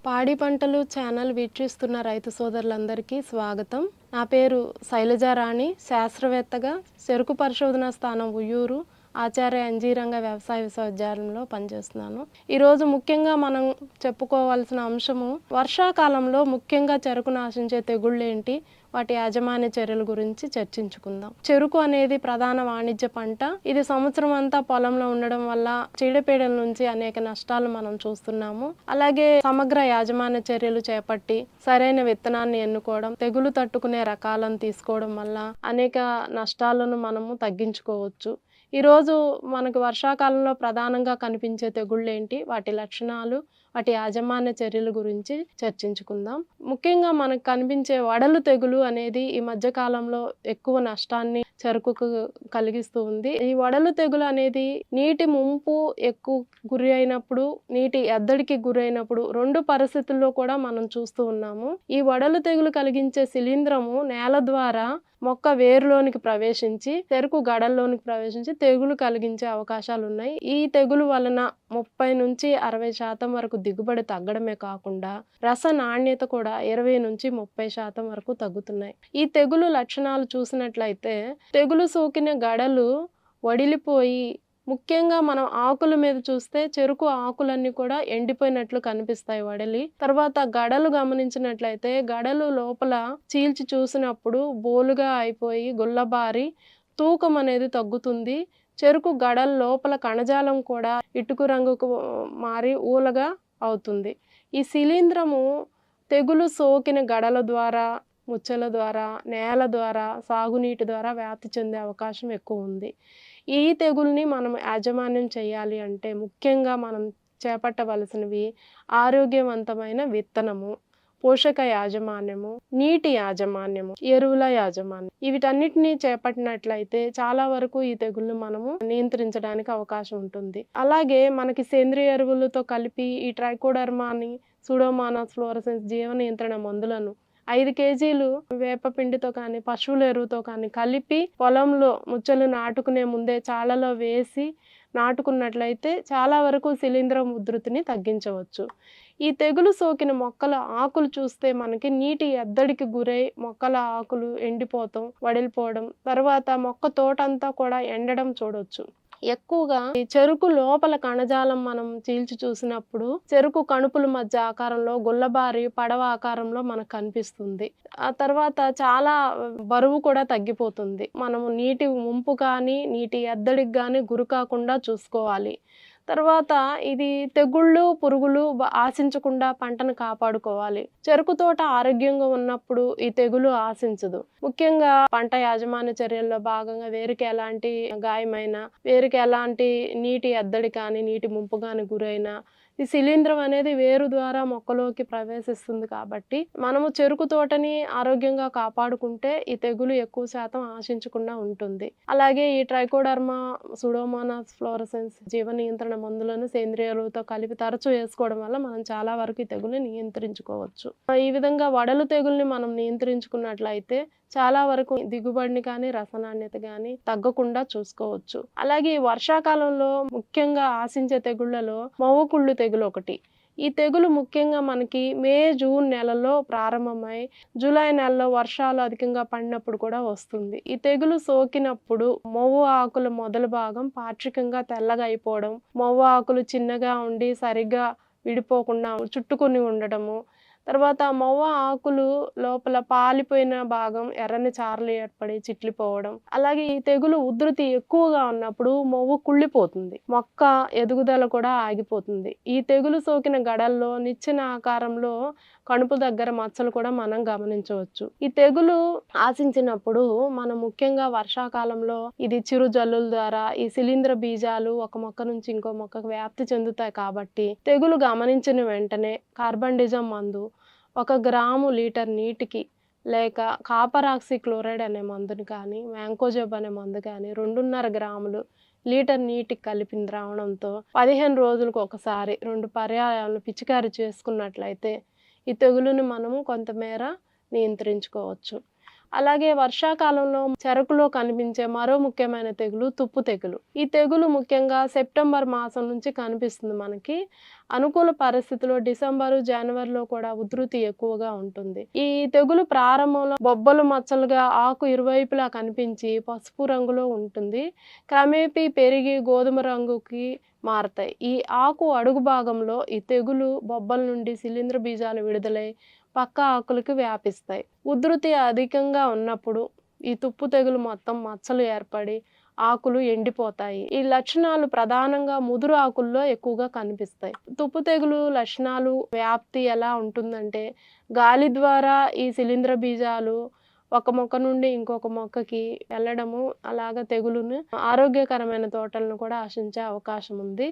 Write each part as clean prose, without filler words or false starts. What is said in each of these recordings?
పాడి పంటలు ఛానల్ వీక్షిస్తున్న రైతు సోదరులందరికీ స్వాగతం. నా పేరు శైలజారాణి. శాస్త్రవేత్తగా చెరుకు పరిశోధనా స్థానం ఉయ్యూరు ఆచార్య అంజీరంగ వ్యవసాయ విశ్వవిద్యాలయంలో పనిచేస్తున్నాను. ఈరోజు ముఖ్యంగా మనం చెప్పుకోవాల్సిన అంశము వర్షాకాలంలో ముఖ్యంగా చెరుకును ఆశించే తెగుళ్ళేంటి, వాటి యాజమాన్య చర్యల గురించి చర్చించుకుందాం. చెరుకు అనేది ప్రధాన వాణిజ్య పంట. ఇది సంవత్సరం అంతా పొలంలో ఉండడం వల్ల చీడపీడల నుంచి అనేక నష్టాలు మనం చూస్తున్నాము. అలాగే సమగ్ర యాజమాన్య చర్యలు చేపట్టి సరైన విత్తనాన్ని ఎన్నుకోవడం, తెగులు తట్టుకునే రకాలను తీసుకోవడం వల్ల అనేక నష్టాలను మనము తగ్గించుకోవచ్చు. ఈరోజు మనకు వర్షాకాలంలో ప్రధానంగా కనిపించే తెగుళ్ళు ఏంటి, వాటి లక్షణాలు, వాటి యాజమాన్య చర్యల గురించి చర్చించుకుందాం. ముఖ్యంగా మనకు కనిపించే వడలు తెగులు అనేది ఈ మధ్య కాలంలో ఎక్కువ నష్టాన్ని చెరుకుకు కలిగిస్తూ ఉంది. ఈ వడలు తెగులు అనేది నీటి ముంపు ఎక్కువ గురి అయినప్పుడు, నీటి ఎద్దడికి గురైనప్పుడు రెండు పరిస్థితుల్లో కూడా మనం చూస్తూ ఉన్నాము. ఈ వడలు తెగులు కలిగించే శిలీంధ్రము నేల ద్వారా మొక్క వేరులోనికి ప్రవేశించి చెరుకు గడల్లోనికి ప్రవేశించి తెగులు కలిగించే అవకాశాలు ఉన్నాయి. ఈ తెగులు వలన 30 నుంచి 60% వరకు దిగుబడి తగ్గడమే కాకుండా రస నాణ్యత కూడా 20 నుంచి 30% వరకు తగ్గుతున్నాయి. ఈ తెగులు లక్షణాలు చూసినట్లయితే తెగులు సోకిన గడలు వడిలిపోయి, ముఖ్యంగా మనం ఆకుల మీద చూస్తే చెరుకు ఆకులన్నీ కూడా ఎండిపోయినట్లు కనిపిస్తాయి వడలి. తర్వాత గడలు గమనించినట్లయితే గడలు లోపల చీల్చి చూసినప్పుడు బోలుగా అయిపోయి గుల్లబారి తూకం అనేది తగ్గుతుంది. చెరుకు గడల లోపల కణజాలం కూడా ఇటుకు రంగుకు మారి ఊలగా అవుతుంది. ఈ శిలీంధ్రము తెగులు సోకిన గడల ద్వారా, ముచ్చల ద్వారా, నేల ద్వారా, సాగునీటి ద్వారా వ్యాప్తి చెందే అవకాశం ఎక్కువ ఉంది. ఈ తెగుల్ని మనం యాజమాన్యం చేయాలి అంటే ముఖ్యంగా మనం చేపట్టవలసినవి ఆరోగ్యవంతమైన విత్తనము, పోషక యాజమాన్యము, నీటి యాజమాన్యము, ఎరువుల యాజమాన్యం. వీటన్నిటిని చేపట్టినట్లయితే చాలా వరకు ఈ తెగుళ్ళు మనము నియంత్రించడానికి అవకాశం ఉంటుంది. అలాగే మనకి సేంద్రియ ఎరువులతో కలిపి ఈ ట్రైకోడర్మాని, సూడోమోనాస్ ఫ్లోరోసెన్స్ జీవ నియంత్రణ మందులను 5 కేజీలు వేపపిండితో కానీ పశువుల ఎరువుతో కానీ కలిపి పొలంలో ముచ్చలు నాటుకునే ముందే చాళ్ళలో వేసి నాటుకున్నట్లయితే చాలా వరకు శిలీంధ్రం ఉధృతిని తగ్గించవచ్చు. ఈ తెగులు సోకిన మొక్కల ఆకులు చూస్తే మనకి నీటి ఎద్దడికి గురై మొక్కల ఆకులు ఎండిపోవటం, వడిలిపోవడం, తర్వాత మొక్క తోటంతా కూడా ఎండడం చూడొచ్చు. ఎక్కువగా ఈ చెరుకు లోపల కణజాలం మనం చీల్చి చూసినప్పుడు చెరుకు కణుపుల మధ్య ఆకారంలో గుల్లబారి పడవ ఆకారంలో మనకు కనిపిస్తుంది. ఆ తర్వాత చాలా బరువు కూడా తగ్గిపోతుంది. మనము నీటి ముంపు కానీ నీటి ఎద్దడికి కానీ గురి కాకుండా చూసుకోవాలి. తర్వాత ఇది తెగుళ్ళు, పురుగులు ఆశించకుండా పంటను కాపాడుకోవాలి. చెరుకు తోట ఆరోగ్యంగా ఉన్నప్పుడు ఈ తెగులు ఆశించదు. ముఖ్యంగా పంట యాజమాన్య చర్యల్లో భాగంగా వేరుకి ఎలాంటి గాయమైనా, వేరుకి ఎలాంటి నీటి ఎద్దడి కానీ, నీటి ముంపు కానీ గురైనా ఈ శిలీంధ్రం అనేది వేరు ద్వారా మొక్కలోకి ప్రవేశిస్తుంది. కాబట్టి మనము చెరుకు తోటని ఆరోగ్యంగా కాపాడుకుంటే ఈ తెగులు ఎక్కువ శాతం ఆశించకుండా ఉంటుంది. అలాగే ఈ ట్రైకోడర్మా, సూడోమోనాస్ ఫ్లోరోసెన్స్ జీవ నియంత్రణ మందులను సేంద్రియ ఎరువుతో కలిపి తరచూ వేసుకోవడం వల్ల మనం చాలా వరకు ఈ తెగులు నియంత్రించుకోవచ్చు. ఈ విధంగా వడలు తెగుల్ని మనం నియంత్రించుకున్నట్లయితే చాలా వరకు దిగుబడిని కానీ, రసనాణ్యత కానీ తగ్గకుండా చూసుకోవచ్చు. అలాగే వర్షాకాలంలో ముఖ్యంగా ఆశించే తెగుళ్లలో మొవ్వ కుళ్ళు తెగులు ఒకటి. ఈ తెగులు ముఖ్యంగా మనకి మే, జూన్ నెలలో ప్రారంభమై జూలై నెలలో వర్షాలు అధికంగా పడినప్పుడు కూడా వస్తుంది. ఈ తెగులు సోకినప్పుడు మొవ్వ ఆకుల మొదలు భాగం పాక్షికంగా తెల్లగా అయిపోవడం, మొవ్వ ఆకులు చిన్నగా ఉండి సరిగ్గా విడిపోకుండా చుట్టుకొని ఉండటము, తర్వాత మొవ్వ ఆకులు లోపల పాలిపోయిన భాగం ఎర్రని చారలు ఏర్పడి చిట్లిపోవడం. అలాగే ఈ తెగులు ఉధృతి ఎక్కువగా ఉన్నప్పుడు మొవ్వు కుళ్ళిపోతుంది, మొక్క ఎదుగుదల కూడా ఆగిపోతుంది. ఈ తెగులు సోకిన గడల్లో నిచ్చెన ఆకారంలో కణుపు దగ్గర మచ్చలు కూడా మనం గమనించవచ్చు. ఈ తెగులు ఆశించినప్పుడు మనం ముఖ్యంగా వర్షాకాలంలో ఇది చిరు జల్లుల ద్వారా ఈ శిలీంధ్ర బీజాలు ఒక మొక్క నుంచి ఇంకో మొక్కకు వ్యాప్తి చెందుతాయి. కాబట్టి తెగులు గమనించిన వెంటనే కార్బండిజం మందు 1 గ్రాము లీటర్ నీటికి, లేక కాపర్ ఆక్సీ క్లోరైడ్ అనే మందుని కానీ, మ్యాంకోజెబ్ అనే మందు కానీ 2.5 గ్రాములు లీటర్ నీటికి కలిపిన ద్రావణంతో 15 రోజులకు ఒకసారి 2 పర్యాయాలను పిచికారీ చేసుకున్నట్లయితే ఈ తెగులుని మనము కొంతమేర నియంత్రించుకోవచ్చు. అలాగే వర్షాకాలంలో చెరకులో కనిపించే మరో ముఖ్యమైన తెగులు తుప్పు తెగులు. ఈ తెగులు ముఖ్యంగా సెప్టెంబర్ మాసం నుంచి కనిపిస్తుంది మనకి. అనుకూల పరిస్థితుల్లో డిసెంబరు, జనవరిలో కూడా ఉధృతి ఎక్కువగా ఉంటుంది. ఈ తెగులు ప్రారంభంలో బొబ్బలు మచ్చలుగా ఆకు ఇరువైపులా కనిపించి పసుపు రంగులో ఉంటుంది. క్రమేపీ పెరిగి గోధుమ రంగుకి మారతాయి. ఈ ఆకు అడుగు భాగంలో ఈ తెగులు బొబ్బల నుండి శిలీంధ్ర బీజాలు విడుదలై పక్క ఆకులకు వ్యాపిస్తాయి. ఉధృతి అధికంగా ఉన్నప్పుడు ఈ తుప్పు తెగులు మొత్తం మచ్చలు ఏర్పడి ఆకులు ఎండిపోతాయి. ఈ లక్షణాలు ప్రధానంగా ముదురు ఆకుల్లో ఎక్కువగా కనిపిస్తాయి. తుప్పు తెగులు లక్షణాలు వ్యాప్తి ఎలా ఉంటుందంటే గాలి ద్వారా ఈ శిలీంధ్ర బీజాలు ఒక మొక్క నుండి ఇంకొక మొక్కకి వెళ్ళడము, అలాగా తెగులును ఆరోగ్యకరమైన తోటలను కూడా ఆశించే అవకాశం ఉంది.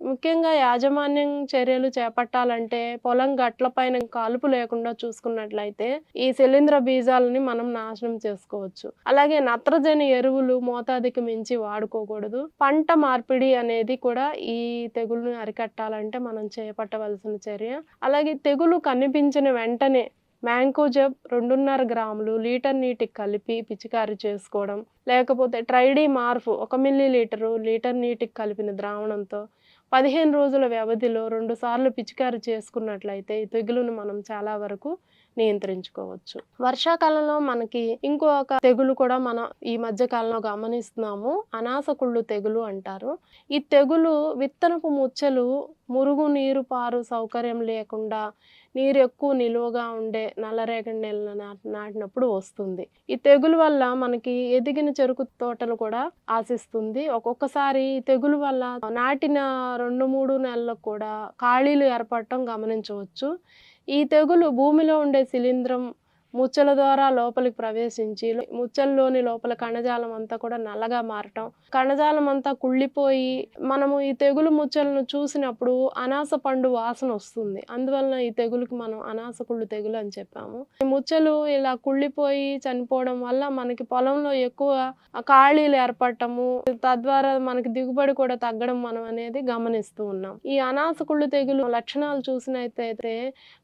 ముఖ్యంగా యాజమాన్యం చర్యలు చేపట్టాలంటే పొలం గట్లపైన కాలుపు లేకుండా చూసుకున్నట్లయితే ఈ శిలీంధ్ర బీజాలని మనం నాశనం చేసుకోవచ్చు. అలాగే నత్రజని ఎరువులు మోతాదుకి మించి వాడుకోకూడదు. పంట మార్పిడి అనేది కూడా ఈ తెగులుని అరికట్టాలంటే మనం చేపట్టవలసిన చర్య. అలాగే తెగులు కనిపించిన వెంటనే మ్యాంకోజెబ్ 2.5 గ్రాములు లీటర్ నీటికి కలిపి పిచికారీ చేసుకోవడం, లేకపోతే ట్రైడీ మార్ఫ్ 1 మిల్లీలీటరు లీటర్ నీటికి కలిపిన ద్రావణంతో 15 రోజుల వ్యవధిలో 2 సార్లు పిచికారీ చేసుకున్నట్లయితే ఈ తెగులును మనం చాలా వరకు నియంత్రించుకోవచ్చు. వర్షాకాలంలో మనకి ఇంకొక తెగులు కూడా మనం ఈ మధ్య కాలంలో గమనిస్తున్నాము. అనాస కుళ్ళు తెగులు అంటారు. ఈ తెగులు విత్తనపు ముచ్చలు మురుగు నీరు పారు సౌకర్యం లేకుండా నీరు ఎక్కువ నిలువగా ఉండే నల్లరేగడి నేలను నాటినప్పుడు వస్తుంది. ఈ తెగులు వల్ల మనకి ఎదిగిన చెరుకు తోటలు కూడా ఆశిస్తుంది. ఒక్కొక్కసారి ఈ తెగులు వల్ల నాటిన 2-3 నెలలకు కూడా ఖాళీలు ఏర్పడటం గమనించవచ్చు. ఈ తెగులు భూమిలో ఉండే శిలీంధ్రం ముచ్చల ద్వారా లోపలికి ప్రవేశించి ముచ్చల్లోని లోపల కణజాలం అంతా కూడా నల్లగా మారటం, కణజాలం అంతా కుళ్ళిపోయి మనము ఈ తెగులు ముచ్చలను చూసినప్పుడు అనాస పండు వాసన వస్తుంది. అందువలన ఈ తెగులుకి మనం అనాస కుళ్ళు తెగులు అని చెప్పాము. ఈ ముచ్చలు ఇలా కుళ్ళిపోయి చనిపోవడం వల్ల మనకి పొలంలో ఎక్కువ ఖాళీలు ఏర్పడటము, తద్వారా మనకి దిగుబడి కూడా తగ్గడం మనం అనేది గమనిస్తూ ఉన్నాం. ఈ అనాస కుళ్ళు తెగులు లక్షణాలు చూసినట్టయితే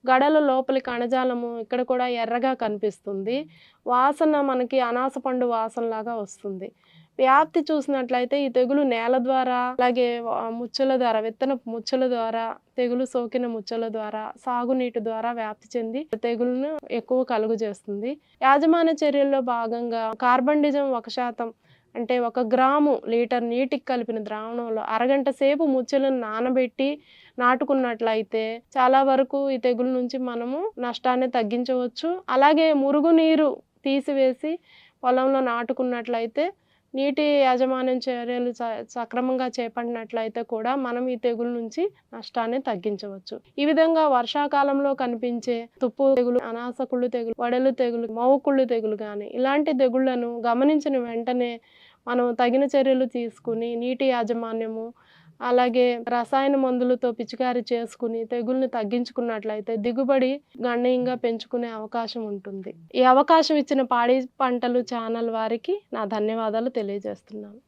గడల లోపలి కణజాలము ఇక్కడ కూడా ఎర్రగా కనిపిస్తుంది. వాసన మనకి అనాస పండు వాసనలాగా వస్తుంది. వ్యాప్తి చూసినట్లయితే ఈ తెగులు నేల ద్వారా, అలాగే ముచ్చల ద్వారా, విత్తనపు ముచ్చల ద్వారా, తెగులు సోకిన ముచ్చల ద్వారా, సాగునీటి ద్వారా వ్యాప్తి చెంది తెగులును ఎక్కువ కలుగు చేస్తుంది. యాజమాన్య చర్యల్లో భాగంగా కార్బండిజం 1% అంటే 1 గ్రాము లీటర్ నీటికి కలిపిన ద్రావణంలో అరగంట సేపు ముచ్చలను నానబెట్టి నాటుకున్నట్లయితే చాలా వరకు ఈ తెగులు నుంచి మనము నష్టాన్ని తగ్గించవచ్చు. అలాగే మురుగునీరు తీసివేసి పొలంలో నాటుకున్నట్లయితే నీటి యాజమాన్యం చర్యలు సక్రమంగా చేపట్టినట్లయితే కూడా మనం ఈ తెగులు నుంచి నష్టాన్ని తగ్గించవచ్చు. ఈ విధంగా వర్షాకాలంలో కనిపించే తుప్పు తెగులు, అనాస కుళ్ళు తెగులు, వడలు తెగులు, మౌ కుళ్ళు తెగులు కానీ ఇలాంటి తెగుళ్లను గమనించిన వెంటనే మనం తగిన చర్యలు తీసుకుని నీటి యాజమాన్యము, అలాగే రసాయన మందులతో పిచికారీ చేసుకుని తెగుల్ని తగ్గించుకున్నట్లయితే దిగుబడి గణనీయంగా పెంచుకునే అవకాశం ఉంటుంది. ఈ అవకాశం ఇచ్చిన పాడి పంటలు ఛానల్ వారికి నా ధన్యవాదాలు తెలియజేస్తున్నాను.